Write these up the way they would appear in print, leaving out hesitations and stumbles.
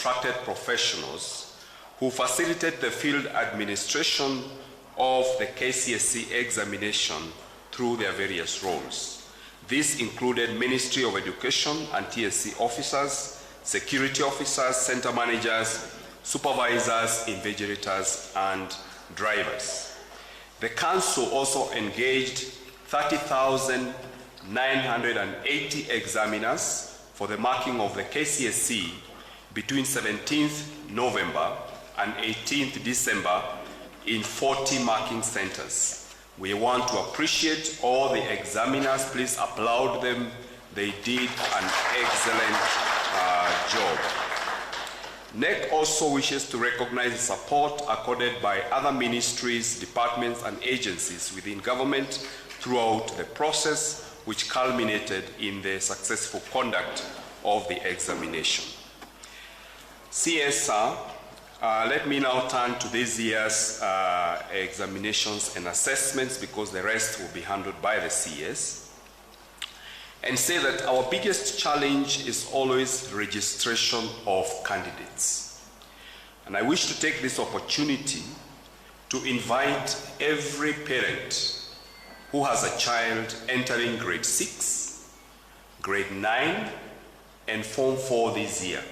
contracted professionals who facilitate the field administration of the KCSE examination through their various roles. This included Ministry of Education and TSC officers, security officers, center managers, supervisors, invigilators, and drivers. The Council also engaged 30,980 examiners for the marking of the KCSE between 17th November and 18th December in 40 marking centers. We want to appreciate all the examiners. Please applaud them. They did an excellent job. NEC also wishes to recognize the support accorded by other ministries, departments, and agencies within government throughout the process, which culminated in the successful conduct of the examination. CSR, let me now turn to this year's examinations and assessments, because the rest will be handled by the CS, and say that our biggest challenge is always registration of candidates. And I wish to take this opportunity to invite every parent who has a child entering grade 6, grade 9, and Form 4 this year.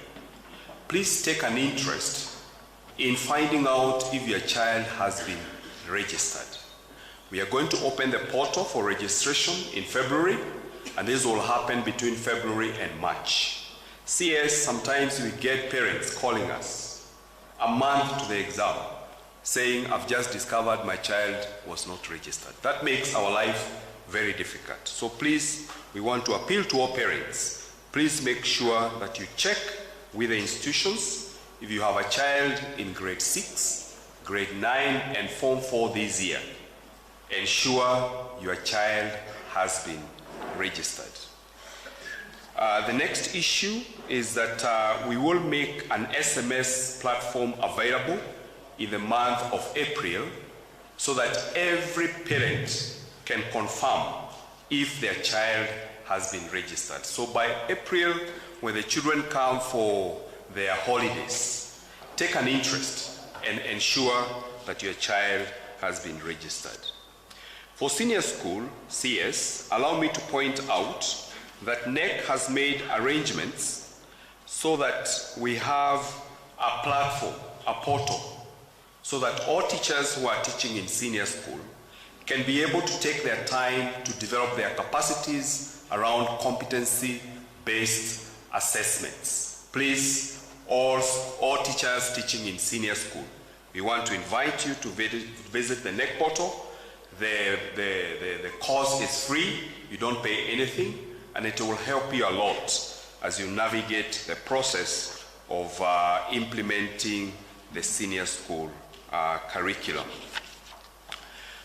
Please take an interest in finding out if your child has been registered. We are going to open the portal for registration in February, and this will happen between February and March. CS, sometimes we get parents calling us a month to the exam saying, I've just discovered my child was not registered. That makes our life very difficult. So please, we want to appeal to all parents. Please make sure that you check with the institutions. If you have a child in grade 6, grade 9, and Form 4 this year, ensure your child has been registered. The next issue is that we will make an SMS platform available in the month of April so that every parent can confirm if their child has been registered. So by April, when the children come for their holidays, take an interest and ensure that your child has been registered. For senior school, CS, allow me to point out that NEC has made arrangements so that we have a platform, a portal, so that all teachers who are teaching in senior school can be able to take their time to develop their capacities around competency-based assessments. Please, all teachers teaching in senior school, we want to invite you to visit the NEC portal. The course is free, you don't pay anything, and it will help you a lot as you navigate the process of implementing the senior school curriculum.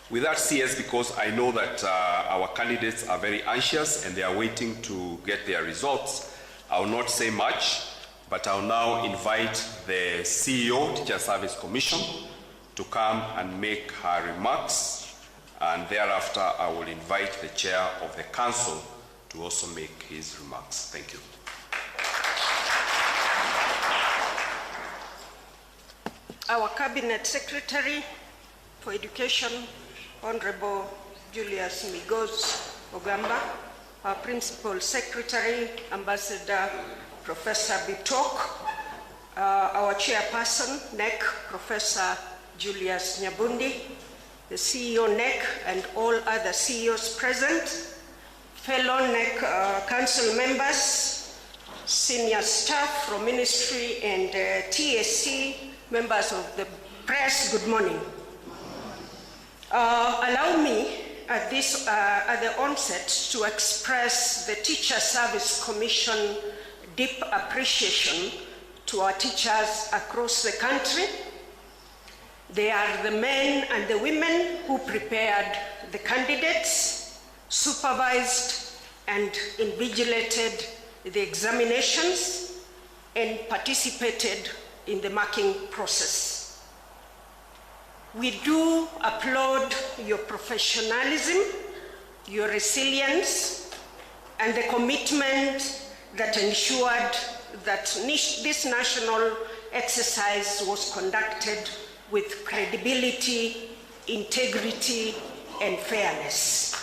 With that, CS, because I know that our candidates are very anxious and they are waiting to get their results, I will not say much, but I'll now invite the CEO, Teacher Service Commission, to come and make her remarks, and thereafter I will invite the Chair of the Council to also make his remarks. Thank you. Our Cabinet Secretary for Education, Honorable Julius Migos Ogamba, our Principal Secretary, Ambassador Professor Bitok, our Chairperson, NEC, Professor Julius Nyabundi, the CEO NEC, and all other CEOs present, fellow NEC Council members, senior staff from Ministry and TSC, members of the press, good morning. Allow me at the onset to express the Teacher Service Commission deep appreciation to our teachers across the country. They are the men and the women who prepared the candidates, supervised and invigilated the examinations, and participated in the marking process. We do applaud your professionalism, your resilience, and the commitment that ensured that this national exercise was conducted with credibility, integrity, and fairness.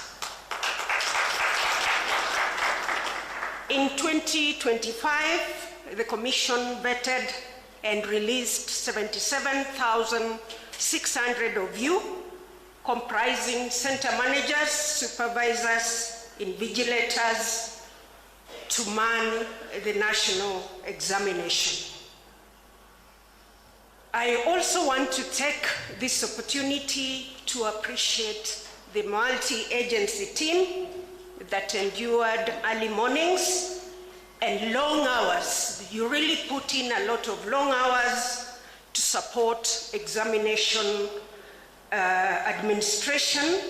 In 2025, the Commission vetted and released 77,600 of you, comprising center managers, supervisors, invigilators, to man the national examination. I also want to take this opportunity to appreciate the multi-agency team that endured early mornings and long hours. You really put in a lot of long hours to support examination administration.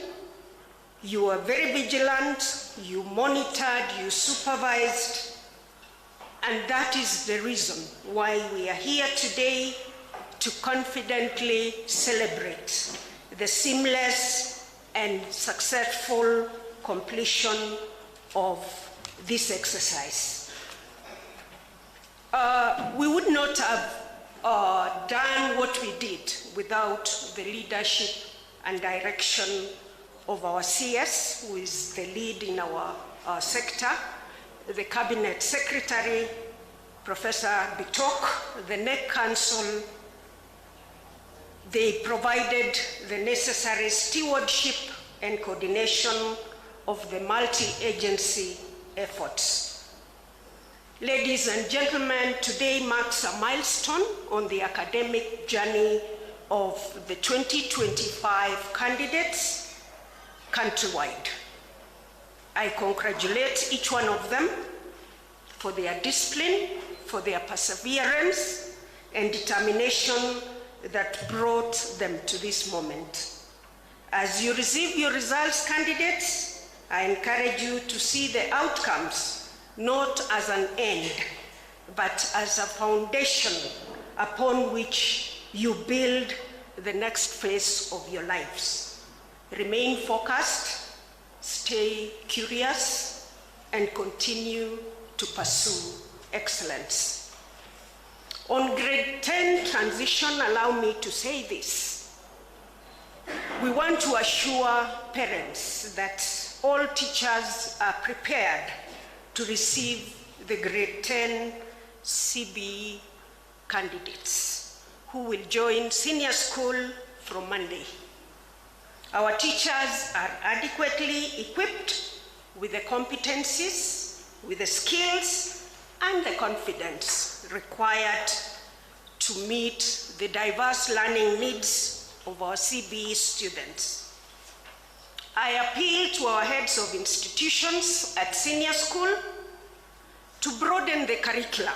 You were very vigilant, you monitored, you supervised, and that is the reason why we are here today to confidently celebrate the seamless and successful completion of this exercise. We would not have done what we did without the leadership and direction of our CS, who is the lead in our sector, the Cabinet Secretary, Professor Bitok, the NEC Council. They provided the necessary stewardship and coordination of the multi-agency efforts. Ladies and gentlemen, today marks a milestone on the academic journey of the 2025 candidates countrywide. I congratulate each one of them for their discipline, for their perseverance and determination that brought them to this moment. As you receive your results, candidates, I encourage you to see the outcomes not as an end, but as a foundation upon which you build the next phase of your lives. Remain focused, stay curious, and continue to pursue excellence. On grade 10 transition, allow me to say this. We want to assure parents that all teachers are prepared to receive the grade 10 CBE candidates who will join senior school from Monday. Our teachers are adequately equipped with the competencies, with the skills, and the confidence required to meet the diverse learning needs of our CBE students. I appeal to our heads of institutions at senior school to broaden the curriculum.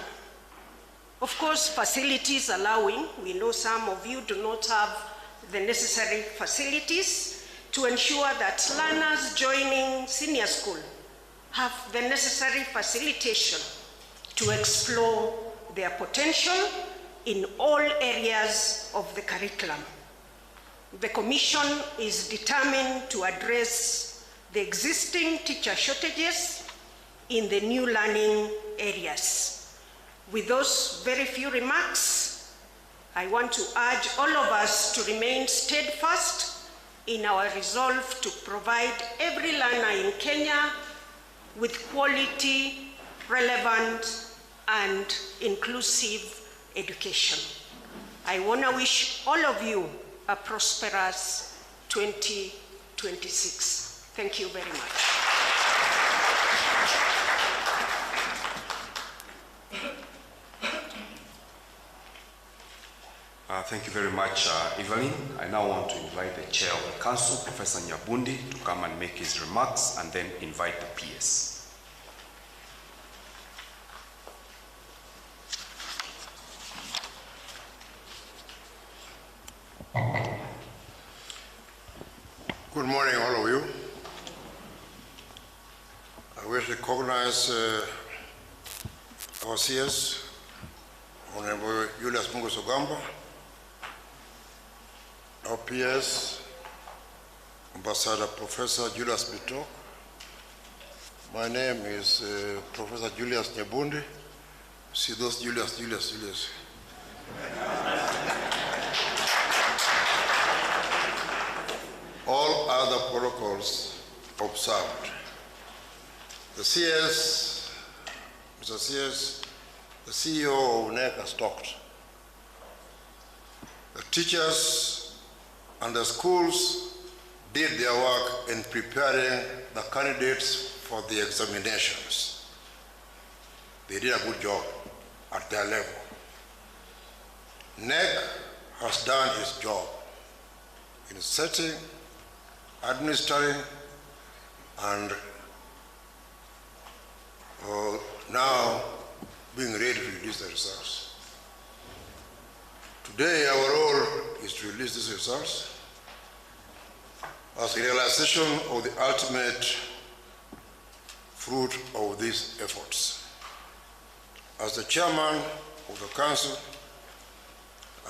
Of course, facilities allowing, we know some of you do not have the necessary facilities to ensure that learners joining senior school have the necessary facilitation to explore their potential in all areas of the curriculum. The Commission is determined to address the existing teacher shortages in the new learning areas. With those very few remarks, I want to urge all of us to remain steadfast in our resolve to provide every learner in Kenya with quality, relevant, and inclusive education. I want to wish all of you a prosperous 2026. Thank you very much. Thank you very much, Evelyn. I now want to invite the Chair of the Council, Professor Nyabundi, to come and make his remarks, and then invite the PS. Good morning, all of you. I wish to recognize our CS, Honorable Julius Mungus Ogamba, our PS, Ambassador Professor Julius Bitok. My name is Professor Julius Nyabundi, See those Julius. All other protocols observed. The CS, Mr. CS, the CEO of NEC has talked. The teachers and the schools did their work in preparing the candidates for the examinations. They did a good job at their level. NEC has done its job in setting, administering, and now being ready to release the results. Today, our role is to release these results as a realization of the ultimate fruit of these efforts. As the chairman of the council,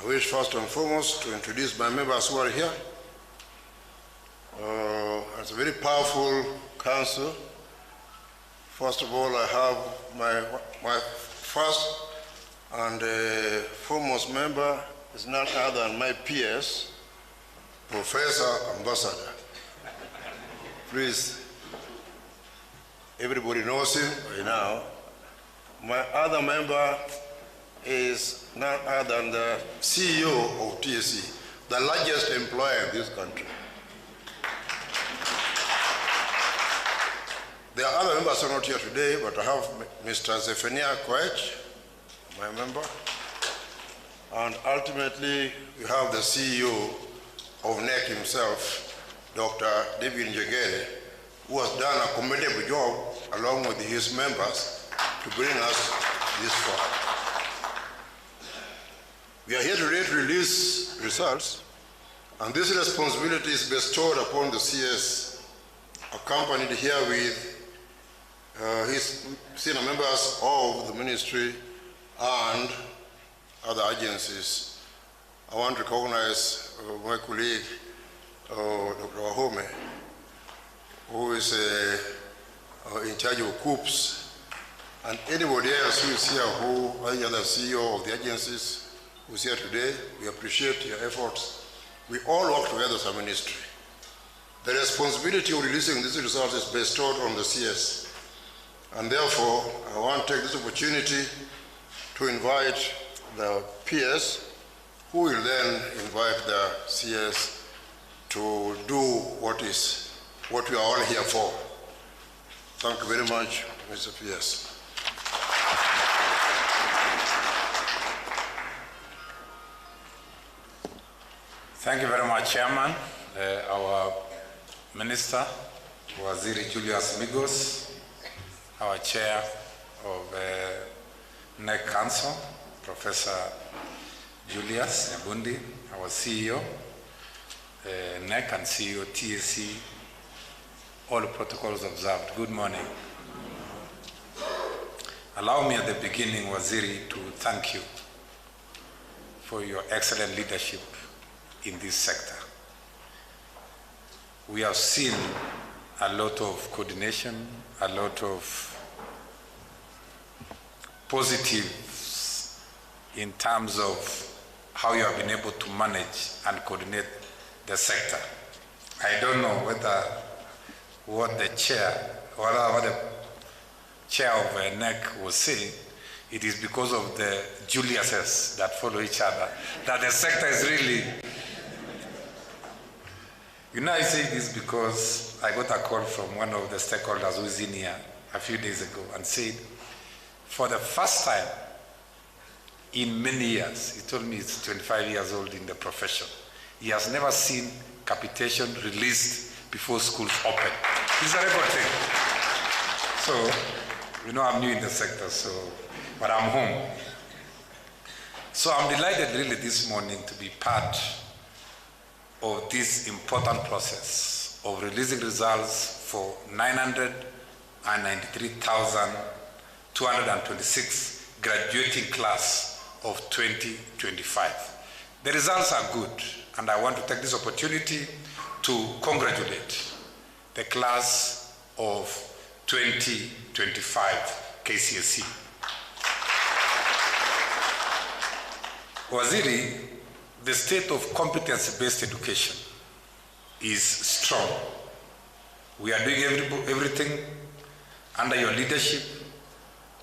I wish first and foremost to introduce my members who are here. It's a very powerful council. First of all, I have my first and foremost member is none other than my PS, Professor Ambassador. Please, everybody knows him by now. My other member is none other than the CEO of TSE, the largest employer in this country. There are other members who are not here today, but I have Mr. Zephaniah Koech, my member, and ultimately we have the CEO of NEC himself, Dr. David Njegere, who has done a commendable job along with his members to bring us this far. We are here today to release results, and this responsibility is bestowed upon the CS, accompanied here with his senior members of the ministry and other agencies. I want to recognize my colleague, Dr. Wahome, who is in charge of COOPS, and anybody else who is here, any other CEO of the agencies who is here today. We appreciate your efforts. We all work together as a ministry. The responsibility of releasing these results is bestowed on the CS. And therefore, I want to take this opportunity to invite the PS, who will then invite the CS to do what we are all here for. Thank you very much, Mr. PS. Thank you very much, Chairman. Our Minister, Waziri Julius Migos, our Chair of NEC Council, Professor Julius Nyabundi, our CEO, NEC and CEO TSE, all protocols observed. Good morning. Allow me at the beginning, Waziri, to thank you for your excellent leadership in this sector. We have seen a lot of coordination, a lot of positives in terms of how you have been able to manage and coordinate the sector. I don't know what the chair of NEC was saying. It is because of the Juliuses that follow each other that the sector is really. You know, I say this because I got a call from one of the stakeholders who is in here a few days ago and said, for the first time in many years, he told me he's 25 years old in the profession, he has never seen capitation released before schools open. It's a record thing. So, you know, I'm new in the sector, but I'm home. So I'm delighted really this morning to be part of this important process of releasing results for 993,226 graduating class of 2025. The results are good, and I want to take this opportunity to congratulate the class of 2025 KCSE. Waziri, the state of competency-based education is strong. We are doing everything under your leadership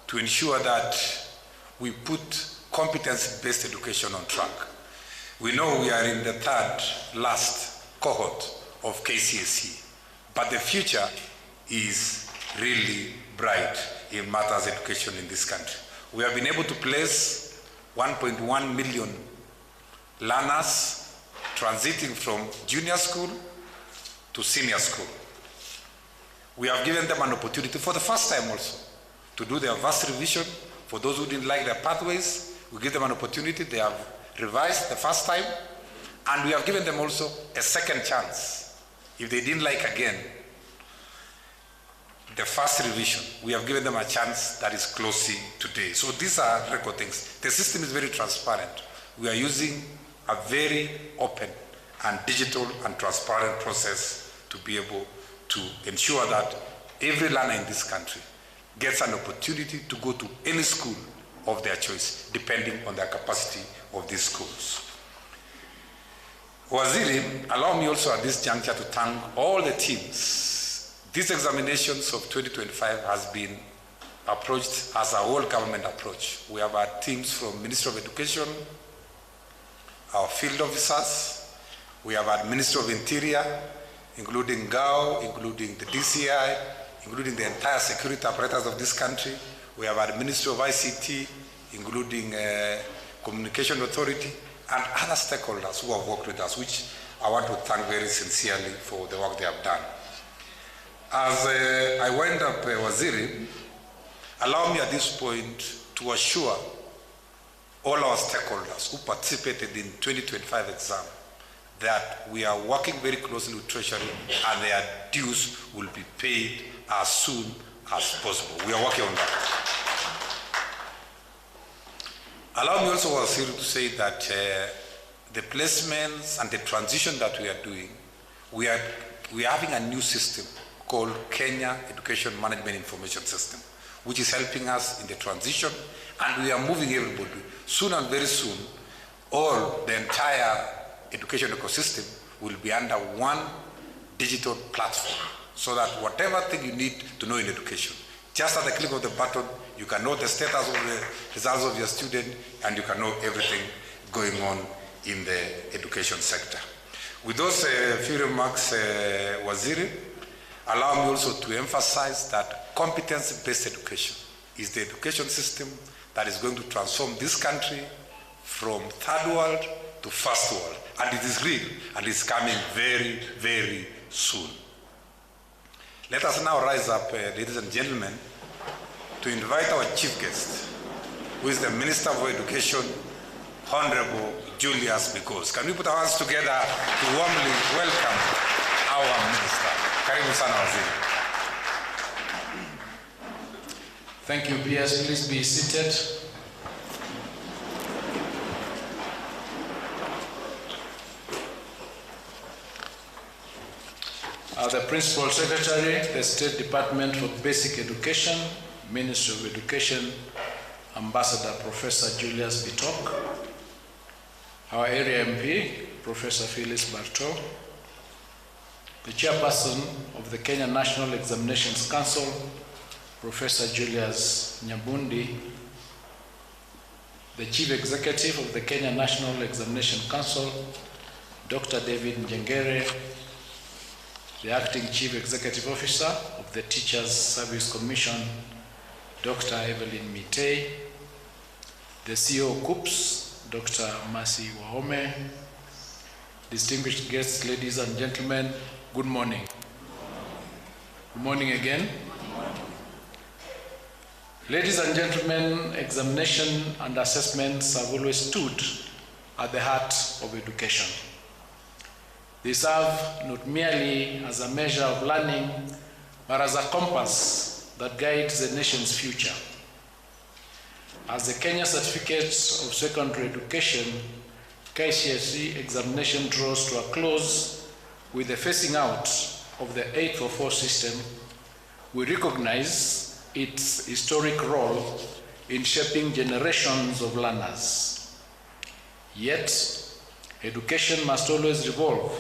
to ensure that we put competency-based education on track. We know we are in the third last cohort of KCSE, but the future is really bright in matters of education in this country. We have been able to place 1.1 million learners transiting from junior school to senior school. We have given them an opportunity for the first time also to do their vast revision. For those who didn't like their pathways, we give them an opportunity. They have revised the first time, and we have given them also a second chance. If they didn't like again the first revision, we have given them a chance that is closing today. So these are record things. The system is very transparent. We are using a very open and digital and transparent process to be able to ensure that every learner in this country gets an opportunity to go to any school of their choice, depending on their capacity of these schools. Waziri, allow me also at this juncture to thank all the teams. These examinations of 2025 has been approached as a whole government approach. We have our teams from Ministry of Education, our field officers, we have our Ministry of Interior, including GAO, including the DCI, including the entire security apparatus of this country. We have our Ministry of ICT, including Communication Authority, and other stakeholders who have worked with us, which I want to thank very sincerely for the work they have done. As I wind up, Waziri, allow me at this point to assure all our stakeholders who participated in 2025 exam that we are working very closely with Treasury and their dues will be paid as soon as possible. We are working on that. Allow me also, Waziri, to say that the placements and the transition that we are doing, we are having a new system called Kenya Education Management Information System, which is helping us in the transition, and we are moving everybody. Soon and very soon, all the entire education ecosystem will be under one digital platform, so that whatever thing you need to know in education, just at the click of the button, you can know the status of the results of your student, and you can know everything going on in the education sector. With those few remarks, Waziri, allow me also to emphasize that competence-based education is the education system that is going to transform this country from third world to first world. And it is real, and it's coming very, very soon. Let us now rise up, ladies and gentlemen, to invite our chief guest, who is the Minister for Education, Honorable Julius Because. Can we put our hands together to warmly welcome our Minister? Karibu sana Waziri. Thank you, PS. Please be seated. The Principal Secretary, the State Department for Basic Education, Ministry of Education, Ambassador Professor Julius Bitok, our area MP, Professor Phyllis Bartow, the Chairperson of the Kenya National Examinations Council, Professor Julius Nyabundi, the Chief Executive of the Kenya National Examination Council, Dr. David Njengere, the Acting Chief Executive Officer of the Teachers Service Commission, Dr. Evelyn Mitei, the CEO KUPS, Dr. Mercy Wahome, distinguished guests, ladies and gentlemen, good morning. Good morning again. Ladies and gentlemen, examination and assessments have always stood at the heart of education. They serve not merely as a measure of learning, but as a compass that guides the nation's future. As the Kenya Certificate of Secondary Education KCSE examination draws to a close with the phasing out of the 844 system, we recognize its historic role in shaping generations of learners. Yet, education must always evolve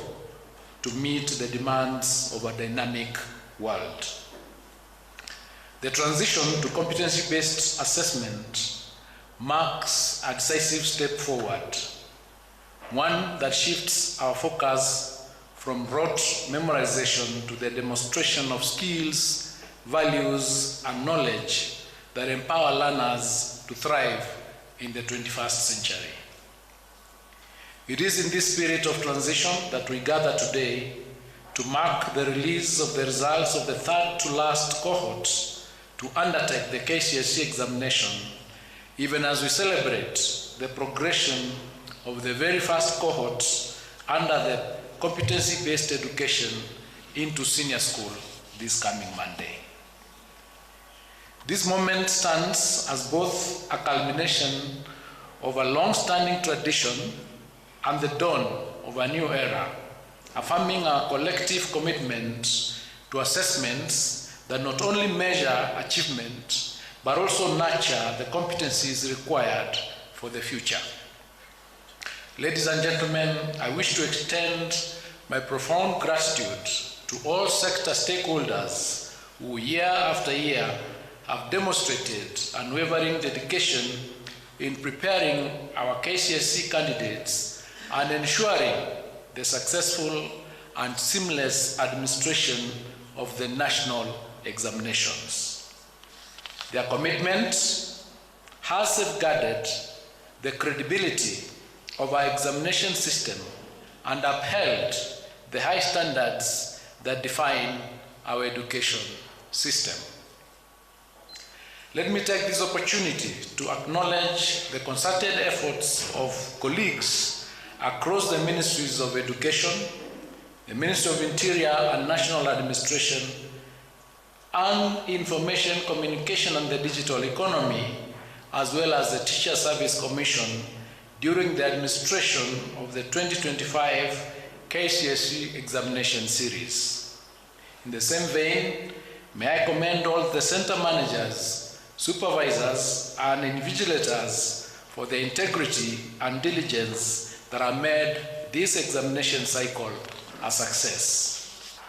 to meet the demands of a dynamic world. The transition to competency-based assessment marks a decisive step forward, one that shifts our focus from rote memorization to the demonstration of skills, values, and knowledge that empower learners to thrive in the 21st century. It is in this spirit of transition that we gather today to mark the release of the results of the third to last cohort to undertake the KCSE examination, even as we celebrate the progression of the very first cohort under the competency-based education into senior school this coming Monday. This moment stands as both a culmination of a long-standing tradition and the dawn of a new era, affirming our collective commitment to assessments that not only measure achievement, but also nurture the competencies required for the future. Ladies and gentlemen, I wish to extend my profound gratitude to all sector stakeholders who year after year have demonstrated unwavering dedication in preparing our KCSE candidates and ensuring the successful and seamless administration of the national examinations. Their commitment has safeguarded the credibility of our examination system and upheld the high standards that define our education system. Let me take this opportunity to acknowledge the concerted efforts of colleagues across the Ministries of Education, the Ministry of Interior and National Administration, and Information, Communication and the Digital Economy, as well as the Teacher Service Commission during the administration of the 2025 KCSE examination series. In the same vein, may I commend all the center managers, supervisors, and invigilators for the integrity and diligence that have made this examination cycle a success.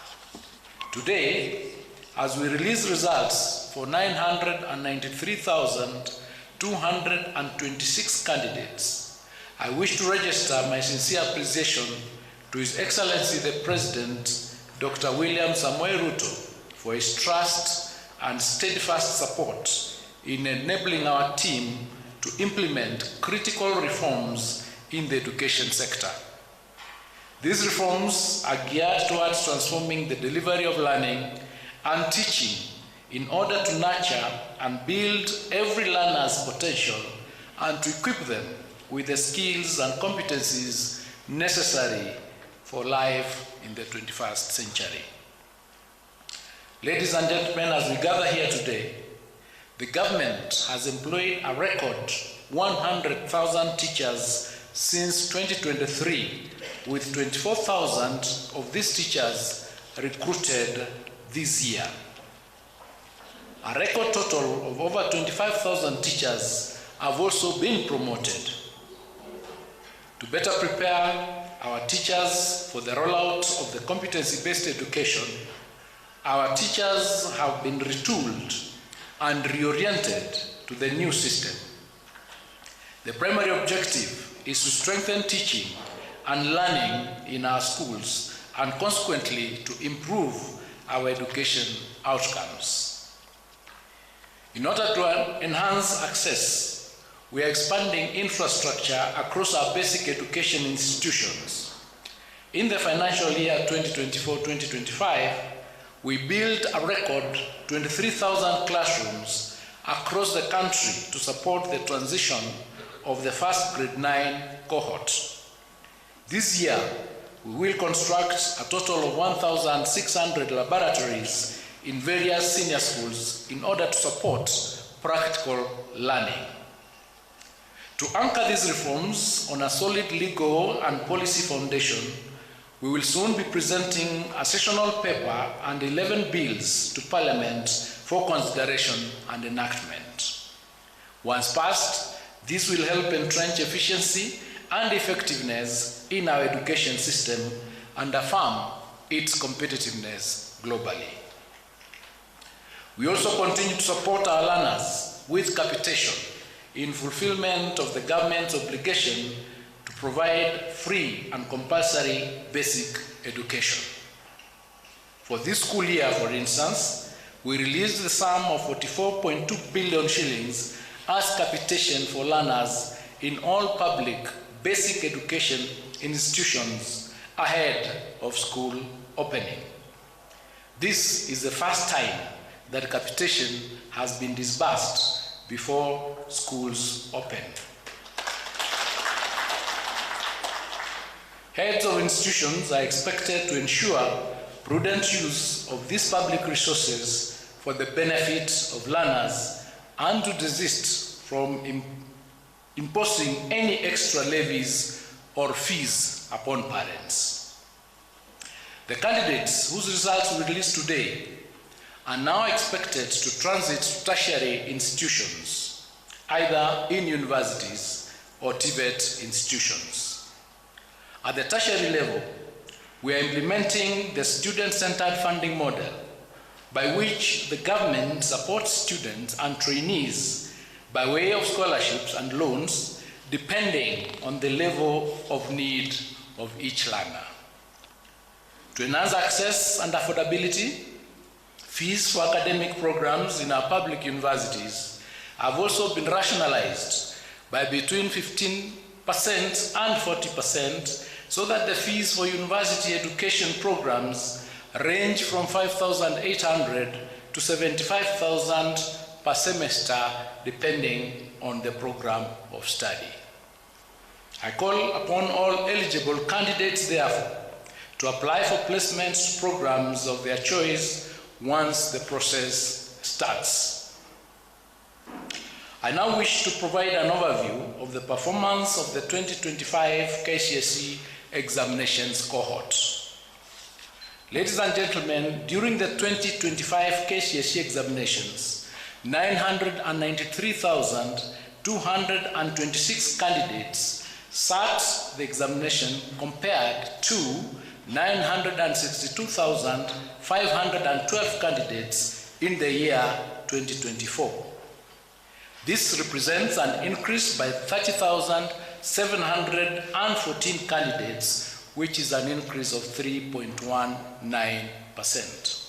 Today, as we release results for 993,226 candidates, I wish to register my sincere appreciation to His Excellency the President, Dr. William Samoei Ruto, for his trust and steadfast support in enabling our team to implement critical reforms in the education sector. These reforms are geared towards transforming the delivery of learning and teaching in order to nurture and build every learner's potential and to equip them with the skills and competencies necessary for life in the 21st century. Ladies and gentlemen, as we gather here today, the government has employed a record 100,000 teachers since 2023, with 24,000 of these teachers recruited this year. A record total of over 25,000 teachers have also been promoted. To better prepare our teachers for the rollout of the competency-based education, our teachers have been retooled and reoriented to the new system. The primary objective is to strengthen teaching and learning in our schools and consequently to improve our education outcomes. In order to enhance access, we are expanding infrastructure across our basic education institutions. In the financial year 2024-2025, we built a record 23,000 classrooms across the country to support the transition of the first grade 9 cohort. This year, we will construct a total of 1,600 laboratories in various senior schools in order to support practical learning. To anchor these reforms on a solid legal and policy foundation, we will soon be presenting a sessional paper and 11 bills to Parliament for consideration and enactment. Once passed, this will help entrench efficiency and effectiveness in our education system and affirm its competitiveness globally. We also continue to support our learners with capitation in fulfillment of the government's obligation to provide free and compulsory basic education. For this school year, for instance, we released the sum of 44.2 billion shillings as capitation for learners in all public basic education institutions ahead of school opening. This is the first time that capitation has been disbursed before schools open. Heads of institutions are expected to ensure prudent use of these public resources for the benefit of learners and to desist from imposing any extra levies or fees upon parents. The candidates whose results we released today are now expected to transit to tertiary institutions, either in universities or TVET institutions. At the tertiary level, we are implementing the student-centered funding model by which the government supports students and trainees by way of scholarships and loans depending on the level of need of each learner. To enhance access and affordability, fees for academic programs in our public universities have also been rationalized by between 15% and 40%, so that the fees for university education programs range from 5,800 to 75,000 per semester, depending on the program of study. I call upon all eligible candidates, therefore, to apply for placement programs of their choice once the process starts. I now wish to provide an overview of the performance of the 2025 KCSE examinations cohort. Ladies and gentlemen, during the 2025 KCSE examinations, 993,226 candidates sat the examination compared to 962,512 candidates in the year 2024. This represents an increase by 30,714 candidates, which is an increase of 3.19%.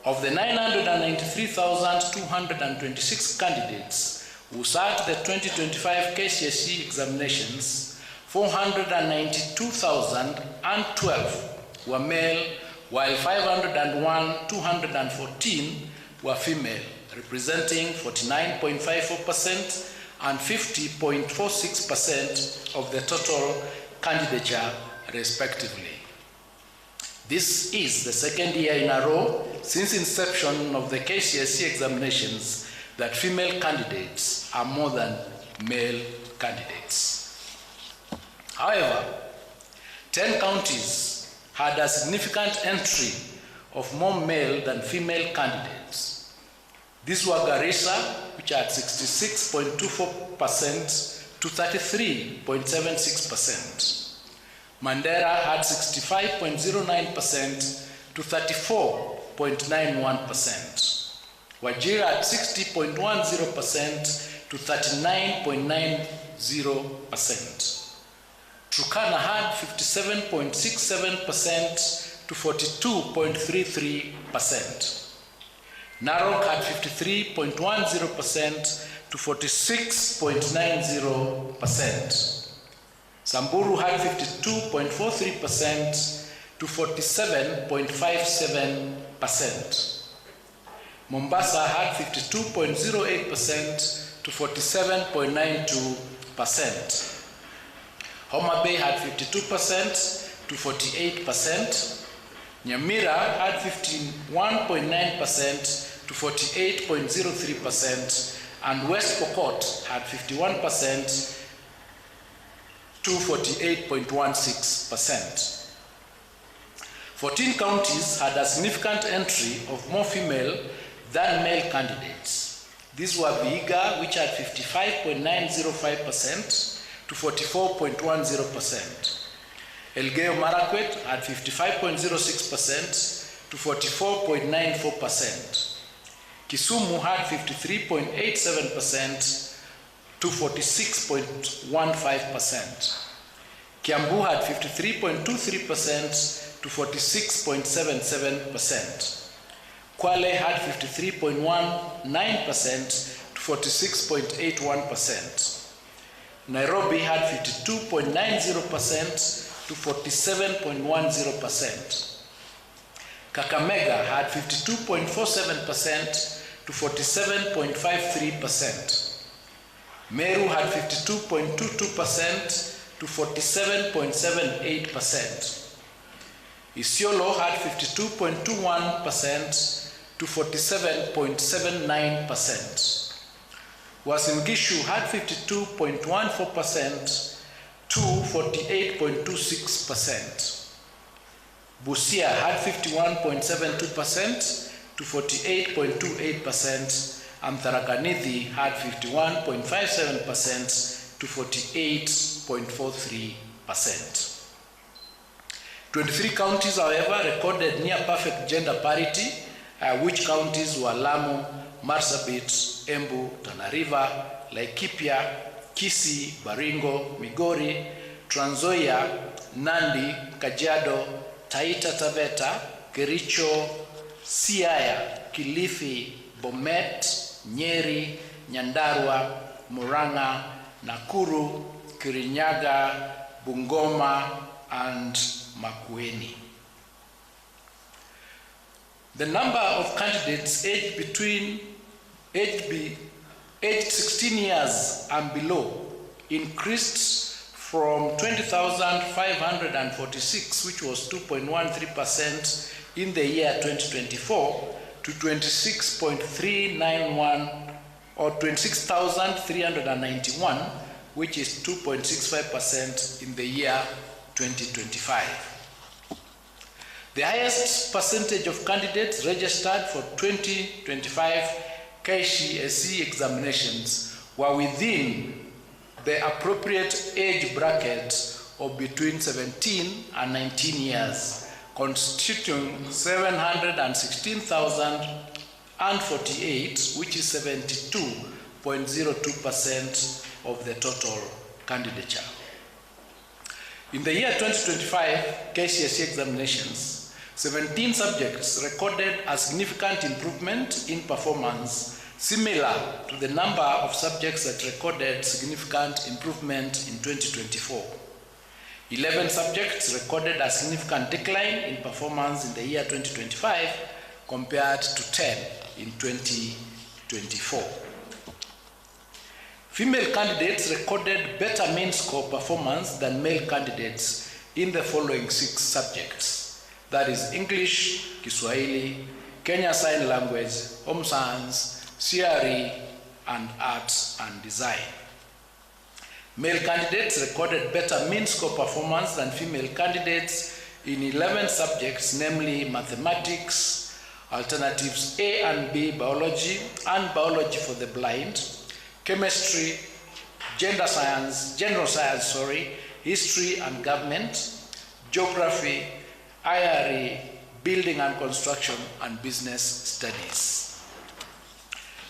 Of the 993,226 candidates who sat the 2025 KCSE examinations, 492,012 were male, while 501,214 were female, representing 49.54% and 50.46% of the total candidature, respectively. This is the second year in a row since inception of the KCSE examinations that female candidates are more than male candidates. However, 10 counties had a significant entry of more male than female candidates. These were Garissa, which had 66.24% to 33.76%. Mandera had 65.09% to 34.91%. Wajir had 60.10% to 39.90%. Turkana had 57.67% to 42.33%. Narok had 53.10% to 46.90%. Samburu had 52.43% to 47.57%. Mombasa had 52.08% to 47.92%. Homa Bay had 52% to 48%. Nyamira had 51.9% to 48.03%, and West Pokot had 51% to 48.16%. 14 counties had a significant entry of more female than male candidates. These were Vihiga, which had 55.905% to to 44.10%. Elgeyo Marakwet had 55.06% to 44.94%. Kisumu had 53.87% to 46.15%. Kiambu had 53.23% to 46.77%. Kwale had 53.19% to 46.81%. Nairobi had 52.90% to 47.10%. Kakamega had 52.47% to 47.53%. Meru had 52.22% to 47.78%. Isiolo had 52.21% to 47.79%. Uasin Gishu had 52.14% to 48.26%. Busia had 51.72% to 48.28%, and Tharaka Nithi had 51.57% to 48.43%. 23 counties, however, recorded near perfect gender parity, which counties were Lamu, Marsabit, Embu, Tana River, Laikipia, Kisii, Baringo, Migori, Trans Nzoia, Nandi, Kajiado, Taita Taveta, Kericho, Siaya, Kilifi, Bomet, Nyeri, Nyandarua, Murang'a, Nakuru, Kirinyaga, Bungoma, and Makueni. The number of candidates aged 16 years and below increased from 20,546, which was 2.13% in the year 2024, to 26.391 or 26,391, which is 2.65% in the year 2025. The highest percentage of candidates registered for 2025 KCSE examinations were within the appropriate age bracket of between 17 and 19 years, constituting 716,048, which is 72.02% of the total candidature. In the year 2025 KCSE examinations, 17 subjects recorded a significant improvement in performance, similar to the number of subjects that recorded significant improvement in 2024. 11 subjects recorded a significant decline in performance in the year 2025 compared to 10 in 2024. Female candidates recorded better mean score performance than male candidates in the following 6 subjects. That is English, Kiswahili, Kenya Sign Language, Home Science, CRE, and Arts and Design. Male candidates recorded better mean score performance than female candidates in 11 subjects, namely Mathematics, Alternatives A and B, Biology, and Biology for the Blind, Chemistry, General Science, History and Government, Geography, IRE, Building and Construction, and Business Studies.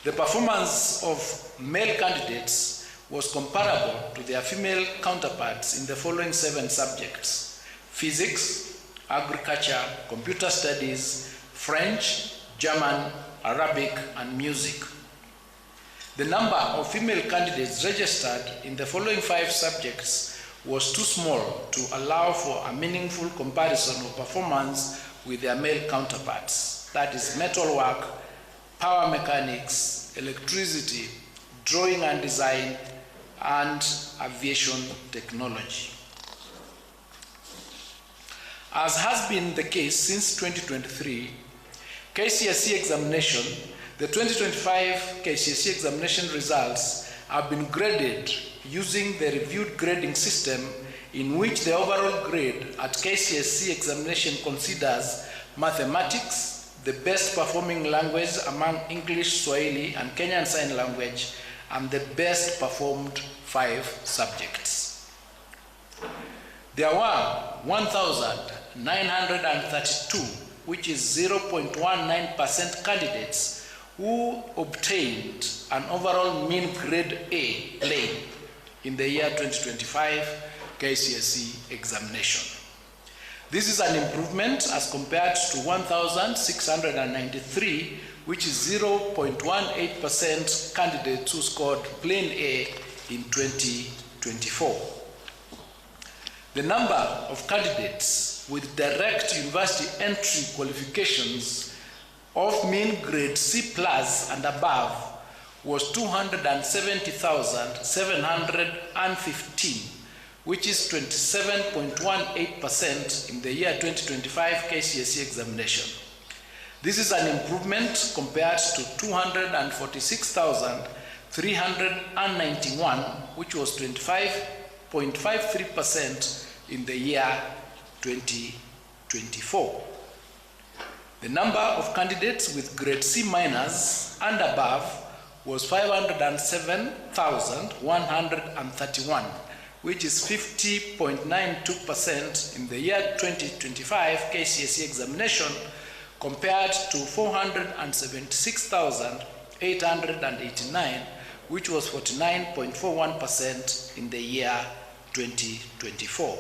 The performance of male candidates was comparable to their female counterparts in the following 7 subjects: Physics, Agriculture, Computer Studies, French, German, Arabic, and Music. The number of female candidates registered in the following 5 subjects was too small to allow for a meaningful comparison of performance with their male counterparts. That is metalwork, power mechanics, electricity, drawing and design, and aviation technology. As has been the case since 2023, KCSE examination, the 2025 KCSE examination results have been graded using the reviewed grading system, in which the overall grade at KCSE examination considers mathematics, the best performing language among English, Swahili, and Kenyan Sign Language, and the best performed 5 subjects. There were 1,932, which is 0.19% candidates who obtained an overall mean grade A plain in the year 2025 KCSE examination. This is an improvement as compared to 1,693, which is 0.18% candidates who scored plain A in 2024. The number of candidates with direct university entry qualifications of mean grade C plus and above was 270,715, which is 27.18% in the year 2025 KCSE examination. This is an improvement compared to 246,391, which was 25.53% in the year 2024. The number of candidates with grade C minus and above was 507,131, which is 50.92% in the year 2025 KCSE examination, compared to 476,889, which was 49.41% in the year 2024.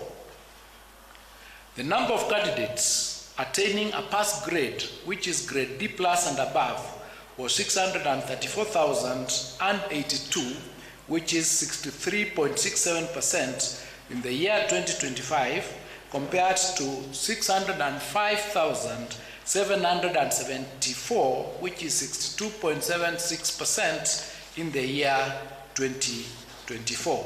The number of candidates attaining a pass grade, which is grade D plus and above, was 634,082, which is 63.67% in the year 2025, compared to 605,774, which is 62.76% in the year 2024.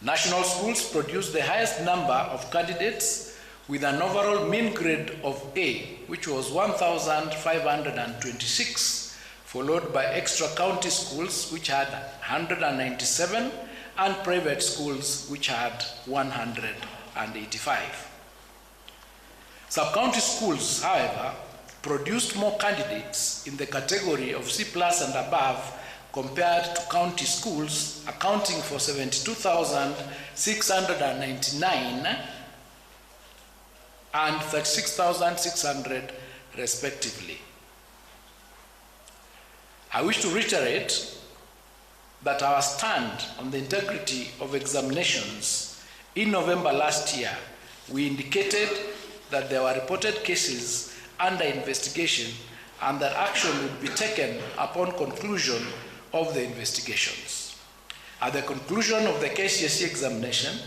National schools produced the highest number of candidates with an overall mean grade of A, which was 1,526, followed by extra county schools, which had 197, and private schools, which had 185. Sub-county schools, however, produced more candidates in the category of C plus and above compared to county schools, accounting for 72,699 and 36,600 respectively. I wish to reiterate that our stand on the integrity of examinations. In November last year, we indicated that there were reported cases under investigation and that action would be taken upon conclusion of the investigations. At the conclusion of the KCSE examination,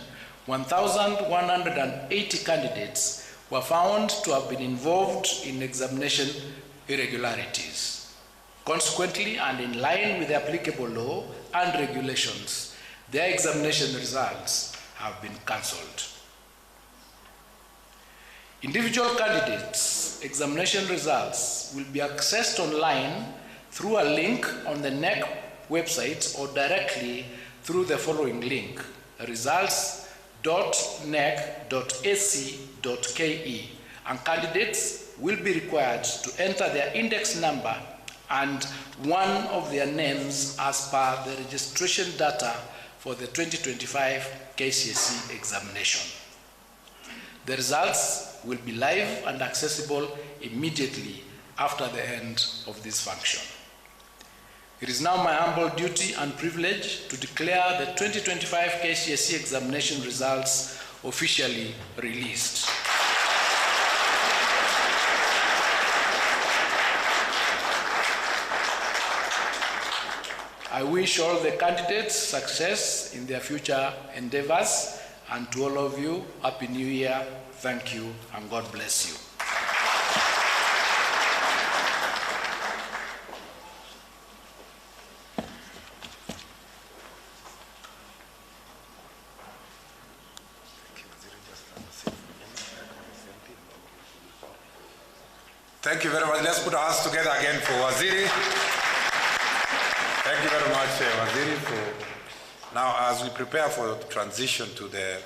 1,180 candidates were found to have been involved in examination irregularities. Consequently, and in line with the applicable law and regulations, their examination results have been cancelled. Individual candidates' examination results will be accessed online through a link on the NEC website or directly through the following link: results.nec.ac.ke, and candidates will be required to enter their index number and one of their names as per the registration data for the 2025 KCSE examination. The results will be live and accessible immediately after the end of this function. It is now my humble duty and privilege to declare the 2025 KCSE examination results officially released. I wish all the candidates success in their future endeavors, and to all of you, Happy New Year, thank you, and God bless you. Thank you very much. Let's put our hands together again for Waziri. Thank you very much, Waziri. Now, as we prepare for the transition to the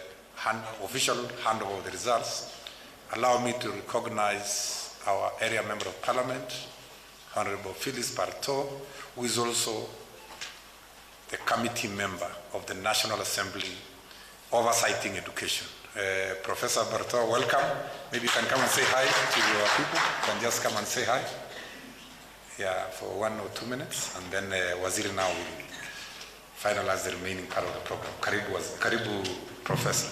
official handover of the results, allow me to recognize our area member of parliament, Honorable Phyllis Barto, who is also the committee member of the National Assembly oversighting education. Professor Berto, welcome. Maybe you can come and say hi to your people. You can just come and say hi. Yeah, for 1 or 2 minutes, and then Waziri now will finalize the remaining part of the program. Karibu, Professor.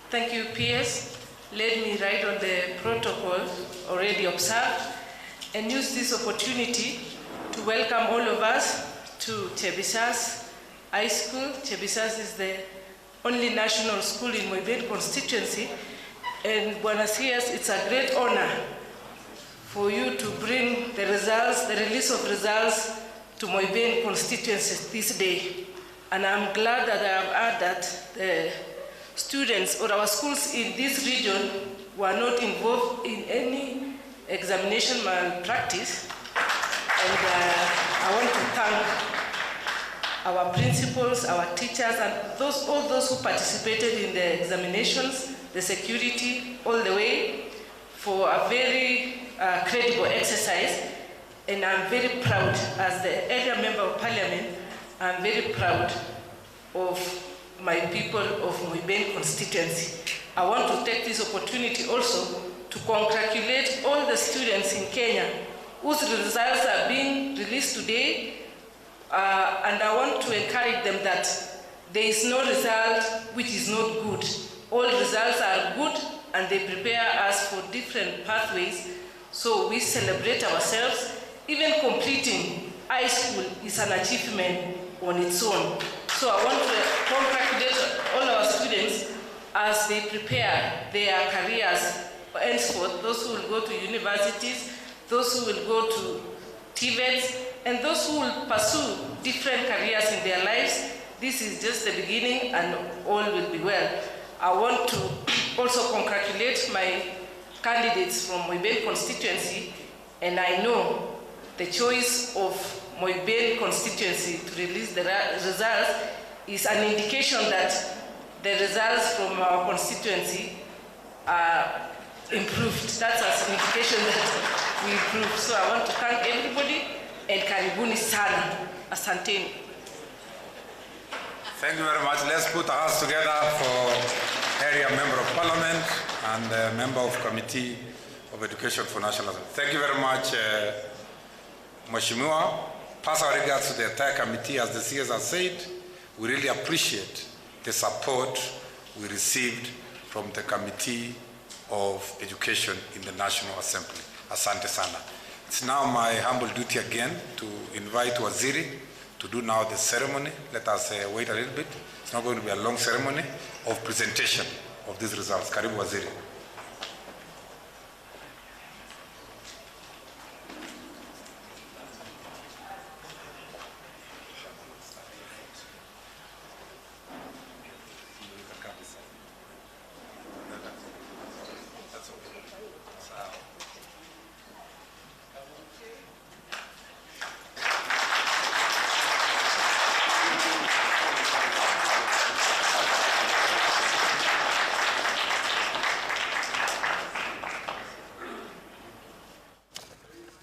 Thank you, PS. Let me write on the protocol already observed and use this opportunity to welcome all of us to Chebisas High School. Chebisas is the only national school in Moibeni constituency, and Buenos Aires, it's a great honor for you to bring the results, the release of results to Moibeni constituency this day. And I'm glad that I have heard that the students or our schools in this region were not involved in any examination malpractice. And I want to thank our principals, our teachers, and all those who participated in the examinations, the security, all the way, for a very credible exercise. And I'm very proud, as the area member of parliament, I'm very proud of my people of Moibeni constituency. I want to take this opportunity also to congratulate all the students in Kenya whose results are being released today, and I want to encourage them that there is no result which is not good. All results are good, and they prepare us for different pathways, so we celebrate ourselves. Even completing high school is an achievement on its own. So I want to congratulate all our students as they prepare their careers henceforth, those who will go to universities, those who will go to TVETs, and those who will pursue different careers in their lives. This is just the beginning, and all will be well. I want to also congratulate my candidates from Moibeni constituency, and I know the choice of Moibeni constituency to release the results is an indication that the results from our constituency are improved. That's an indication that we improved. So I want to thank everybody, and karibuni sana. Asanteni. Thank you very much. Let's put our hands together for area member of parliament and member of committee of education for national. Thank you very much, Mheshimiwa. Pass our regards to the entire committee. As the CS has said, we really appreciate the support we received from the Committee of Education in the National Assembly. Asante sana. It's now my humble duty again to invite Waziri to do now the ceremony. Let us wait a little bit. It's not going to be a long ceremony of presentation of these results. Karibu Waziri.